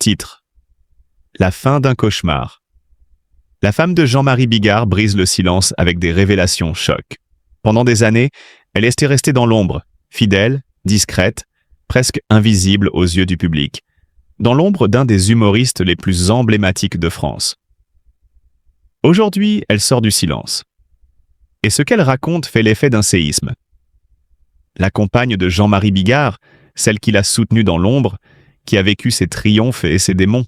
Titre: La fin d'un cauchemar. La femme de Jean-Marie Bigard brise le silence avec des révélations chocs. Pendant des années, elle était restée dans l'ombre, fidèle, discrète, presque invisible aux yeux du public, dans l'ombre d'un des humoristes les plus emblématiques de France. Aujourd'hui, elle sort du silence. Et ce qu'elle raconte fait l'effet d'un séisme. La compagne de Jean-Marie Bigard, celle qu'il a soutenue dans l'ombre, qui a vécu ses triomphes et ses démons,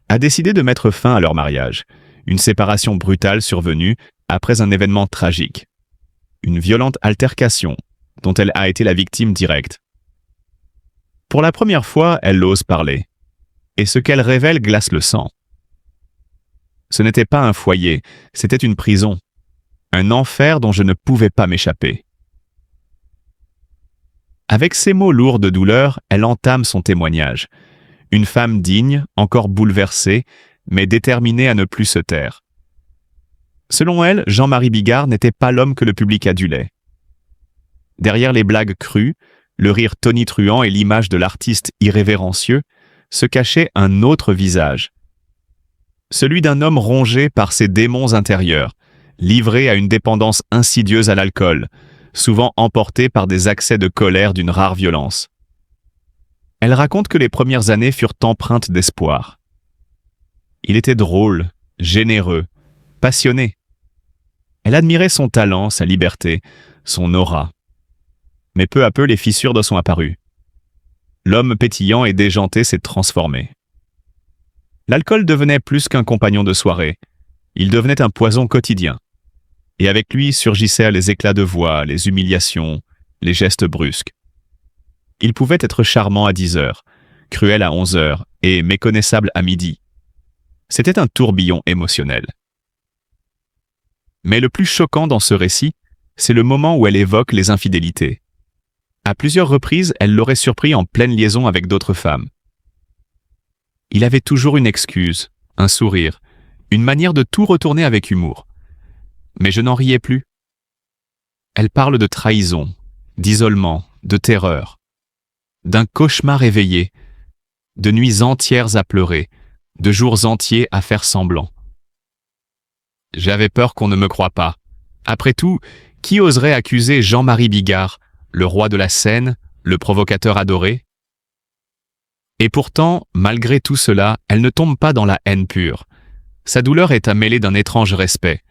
a décidé de mettre fin à leur mariage. Une séparation brutale survenue après un événement tragique. Une violente altercation dont elle a été la victime directe. Pour la première fois, elle ose parler. Et ce qu'elle révèle glace le sang. Ce n'était pas un foyer, c'était une prison. Un enfer dont je ne pouvais pas m'échapper. Avec ces mots lourds de douleur, elle entame son témoignage. Une femme digne, encore bouleversée, mais déterminée à ne plus se taire. Selon elle, Jean-Marie Bigard n'était pas l'homme que le public adulait. Derrière les blagues crues, le rire tonitruant et l'image de l'artiste irrévérencieux, se cachait un autre visage. Celui d'un homme rongé par ses démons intérieurs, livré à une dépendance insidieuse à l'alcool, souvent emporté par des accès de colère d'une rare violence. Elle raconte que les premières années furent empreintes d'espoir. Il était drôle, généreux, passionné. Elle admirait son talent, sa liberté, son aura. Mais peu à peu, les fissures de sont apparues. L'homme pétillant et déjanté s'est transformé. L'alcool devenait plus qu'un compagnon de soirée. Il devenait un poison quotidien. Et avec lui surgissaient les éclats de voix, les humiliations, les gestes brusques. Il pouvait être charmant à 10 heures, cruel à 11 heures et méconnaissable à midi. C'était un tourbillon émotionnel. Mais le plus choquant dans ce récit, c'est le moment où elle évoque les infidélités. À plusieurs reprises, elle l'aurait surpris en pleine liaison avec d'autres femmes. Il avait toujours une excuse, un sourire, une manière de tout retourner avec humour. Mais je n'en riais plus. Elle parle de trahison, d'isolement, de terreur, d'un cauchemar éveillé, de nuits entières à pleurer, de jours entiers à faire semblant. J'avais peur qu'on ne me croie pas. Après tout, qui oserait accuser Jean-Marie Bigard, le roi de la scène, le provocateur adoré? Et pourtant, malgré tout cela, elle ne tombe pas dans la haine pure. Sa douleur est mêlée d'un étrange respect.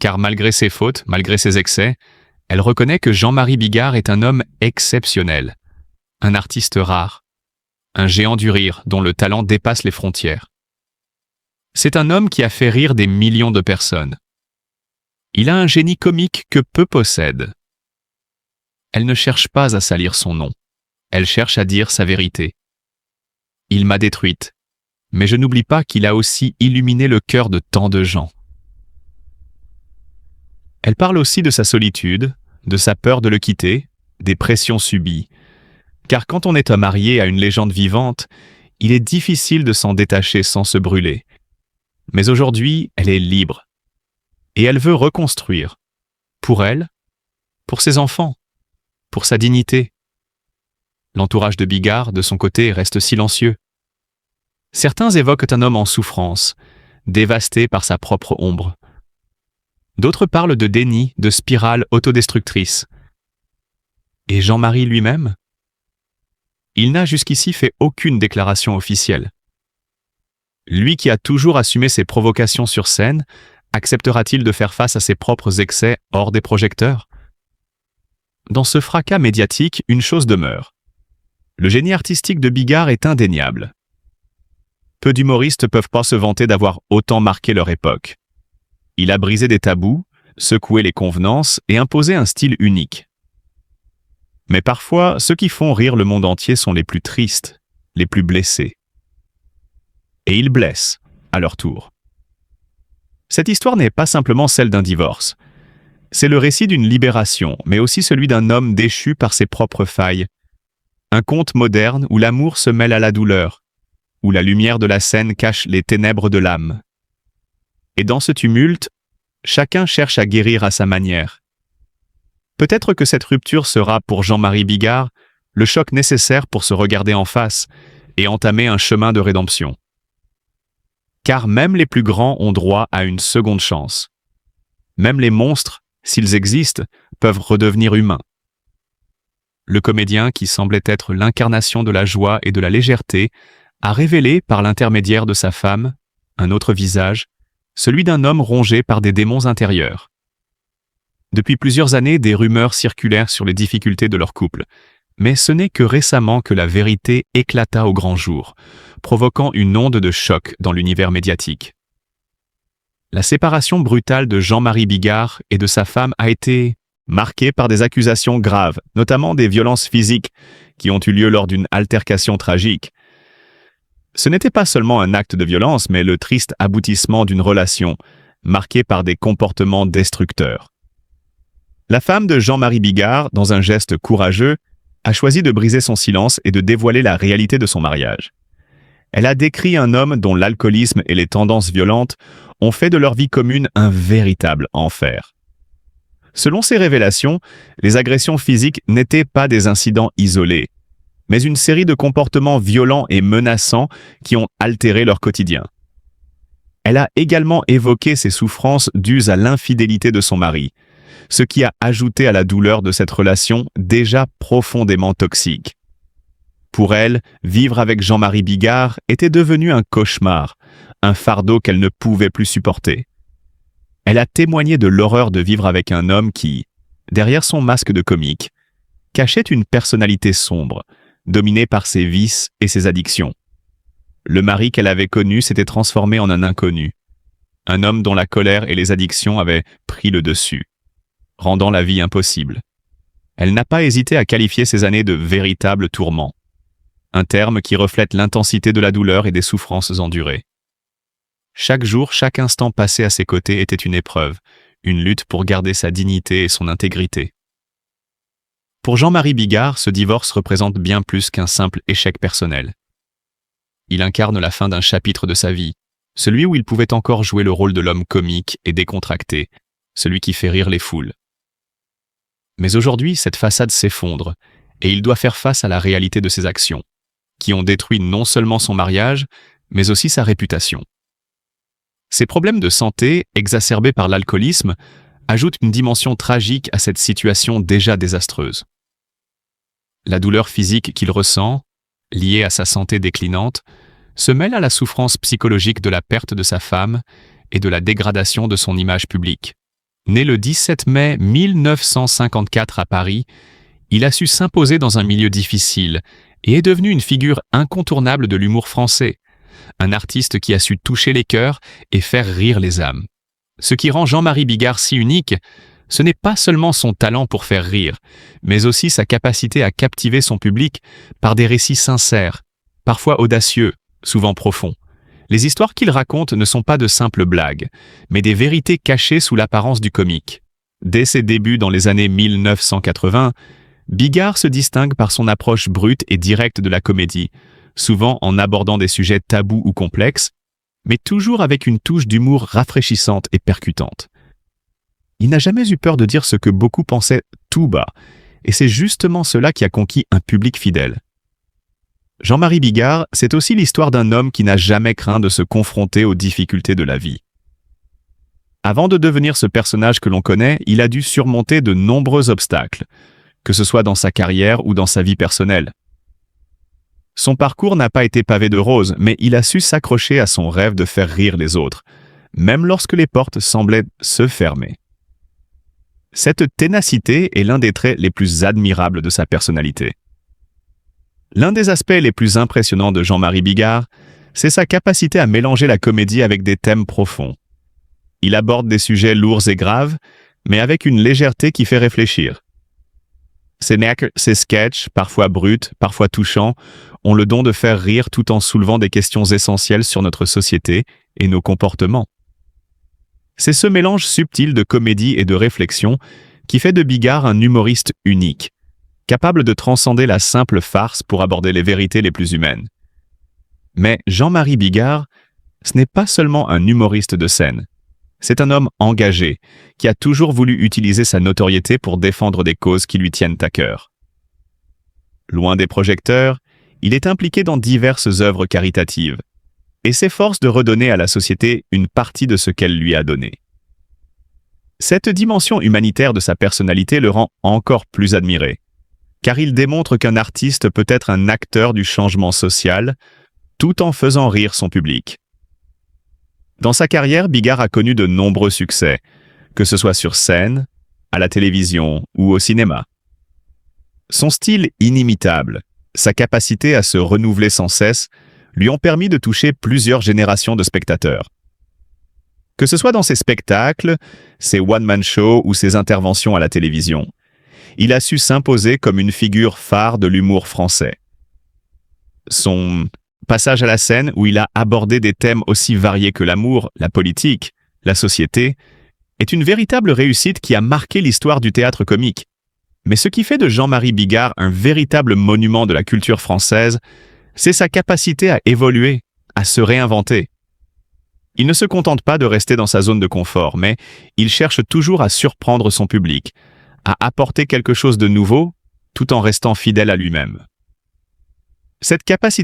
Car malgré ses fautes, malgré ses excès, elle reconnaît que Jean-Marie Bigard est un homme exceptionnel, un artiste rare, un géant du rire dont le talent dépasse les frontières. C'est un homme qui a fait rire des millions de personnes. Il a un génie comique que peu possèdent. Elle ne cherche pas à salir son nom, elle cherche à dire sa vérité. Il m'a détruite, mais je n'oublie pas qu'il a aussi illuminé le cœur de tant de gens. Elle parle aussi de sa solitude, de sa peur de le quitter, des pressions subies. Car quand on est marié à une légende vivante, il est difficile de s'en détacher sans se brûler. Mais aujourd'hui, elle est libre. Et elle veut reconstruire. Pour elle, pour ses enfants, pour sa dignité. L'entourage de Bigard, de son côté, reste silencieux. Certains évoquent un homme en souffrance, dévasté par sa propre ombre. D'autres parlent de déni, de spirale autodestructrice. Et Jean-Marie lui-même? Il n'a jusqu'ici fait aucune déclaration officielle. Lui qui a toujours assumé ses provocations sur scène, acceptera-t-il de faire face à ses propres excès hors des projecteurs? Dans ce fracas médiatique, une chose demeure. Le génie artistique de Bigard est indéniable. Peu d'humoristes peuvent pas se vanter d'avoir autant marqué leur époque. Il a brisé des tabous, secoué les convenances et imposé un style unique. Mais parfois, ceux qui font rire le monde entier sont les plus tristes, les plus blessés. Et ils blessent, à leur tour. Cette histoire n'est pas simplement celle d'un divorce. C'est le récit d'une libération, mais aussi celui d'un homme déchu par ses propres failles. Un conte moderne où l'amour se mêle à la douleur, où la lumière de la scène cache les ténèbres de l'âme. Et dans ce tumulte, chacun cherche à guérir à sa manière. Peut-être que cette rupture sera pour Jean-Marie Bigard le choc nécessaire pour se regarder en face, et entamer un chemin de rédemption. Car même les plus grands ont droit à une seconde chance. Même les monstres, s'ils existent, peuvent redevenir humains. Le comédien, qui semblait être l'incarnation de la joie et de la légèreté, a révélé, par l'intermédiaire de sa femme, un autre visage, celui d'un homme rongé par des démons intérieurs. Depuis plusieurs années, des rumeurs circulèrent sur les difficultés de leur couple, mais ce n'est que récemment que la vérité éclata au grand jour, provoquant une onde de choc dans l'univers médiatique. La séparation brutale de Jean-Marie Bigard et de sa femme a été marquée par des accusations graves, notamment des violences physiques qui ont eu lieu lors d'une altercation tragique. Ce n'était pas seulement un acte de violence, mais le triste aboutissement d'une relation marquée par des comportements destructeurs. La femme de Jean-Marie Bigard, dans un geste courageux, a choisi de briser son silence et de dévoiler la réalité de son mariage. Elle a décrit un homme dont l'alcoolisme et les tendances violentes ont fait de leur vie commune un véritable enfer. Selon ces révélations, les agressions physiques n'étaient pas des incidents isolés, mais une série de comportements violents et menaçants qui ont altéré leur quotidien. Elle a également évoqué ses souffrances dues à l'infidélité de son mari, ce qui a ajouté à la douleur de cette relation déjà profondément toxique. Pour elle, vivre avec Jean-Marie Bigard était devenu un cauchemar, un fardeau qu'elle ne pouvait plus supporter. Elle a témoigné de l'horreur de vivre avec un homme qui, derrière son masque de comique, cachait une personnalité sombre, dominée par ses vices et ses addictions. Le mari qu'elle avait connu s'était transformé en un inconnu, un homme dont la colère et les addictions avaient pris le dessus, rendant la vie impossible. Elle n'a pas hésité à qualifier ces années de véritables tourments, un terme qui reflète l'intensité de la douleur et des souffrances endurées. Chaque jour, chaque instant passé à ses côtés était une épreuve, une lutte pour garder sa dignité et son intégrité. Pour Jean-Marie Bigard, ce divorce représente bien plus qu'un simple échec personnel. Il incarne la fin d'un chapitre de sa vie, celui où il pouvait encore jouer le rôle de l'homme comique et décontracté, celui qui fait rire les foules. Mais aujourd'hui, cette façade s'effondre, et il doit faire face à la réalité de ses actions, qui ont détruit non seulement son mariage, mais aussi sa réputation. Ces problèmes de santé, exacerbés par l'alcoolisme, ajoutent une dimension tragique à cette situation déjà désastreuse. La douleur physique qu'il ressent, liée à sa santé déclinante, se mêle à la souffrance psychologique de la perte de sa femme et de la dégradation de son image publique. Né le 17 mai 1954 à Paris, il a su s'imposer dans un milieu difficile et est devenu une figure incontournable de l'humour français, un artiste qui a su toucher les cœurs et faire rire les âmes. Ce qui rend Jean-Marie Bigard si unique, ce n'est pas seulement son talent pour faire rire, mais aussi sa capacité à captiver son public par des récits sincères, parfois audacieux, souvent profonds. Les histoires qu'il raconte ne sont pas de simples blagues, mais des vérités cachées sous l'apparence du comique. Dès ses débuts dans les années 1980, Bigard se distingue par son approche brute et directe de la comédie, souvent en abordant des sujets tabous ou complexes, mais toujours avec une touche d'humour rafraîchissante et percutante. Il n'a jamais eu peur de dire ce que beaucoup pensaient tout bas, et c'est justement cela qui a conquis un public fidèle. Jean-Marie Bigard, c'est aussi l'histoire d'un homme qui n'a jamais craint de se confronter aux difficultés de la vie. Avant de devenir ce personnage que l'on connaît, il a dû surmonter de nombreux obstacles, que ce soit dans sa carrière ou dans sa vie personnelle. Son parcours n'a pas été pavé de roses, mais il a su s'accrocher à son rêve de faire rire les autres, même lorsque les portes semblaient se fermer. Cette ténacité est l'un des traits les plus admirables de sa personnalité. L'un des aspects les plus impressionnants de Jean-Marie Bigard, c'est sa capacité à mélanger la comédie avec des thèmes profonds. Il aborde des sujets lourds et graves, mais avec une légèreté qui fait réfléchir. Ses sketchs, parfois bruts, parfois touchants, ont le don de faire rire tout en soulevant des questions essentielles sur notre société et nos comportements. C'est ce mélange subtil de comédie et de réflexion qui fait de Bigard un humoriste unique, capable de transcender la simple farce pour aborder les vérités les plus humaines. Mais Jean-Marie Bigard, ce n'est pas seulement un humoriste de scène. C'est un homme engagé, qui a toujours voulu utiliser sa notoriété pour défendre des causes qui lui tiennent à cœur. Loin des projecteurs, il est impliqué dans diverses œuvres caritatives et s'efforce de redonner à la société une partie de ce qu'elle lui a donné. Cette dimension humanitaire de sa personnalité le rend encore plus admiré, car il démontre qu'un artiste peut être un acteur du changement social tout en faisant rire son public. Dans sa carrière, Bigard a connu de nombreux succès, que ce soit sur scène, à la télévision ou au cinéma. Son style inimitable, sa capacité à se renouveler sans cesse, lui ont permis de toucher plusieurs générations de spectateurs. Que ce soit dans ses spectacles, ses one-man shows ou ses interventions à la télévision, il a su s'imposer comme une figure phare de l'humour français. Son passage à la scène où il a abordé des thèmes aussi variés que l'amour, la politique, la société, est une véritable réussite qui a marqué l'histoire du théâtre comique. Mais ce qui fait de Jean-Marie Bigard un véritable monument de la culture française, c'est sa capacité à évoluer, à se réinventer. Il ne se contente pas de rester dans sa zone de confort, mais il cherche toujours à surprendre son public, à apporter quelque chose de nouveau, tout en restant fidèle à lui-même. Cette capacité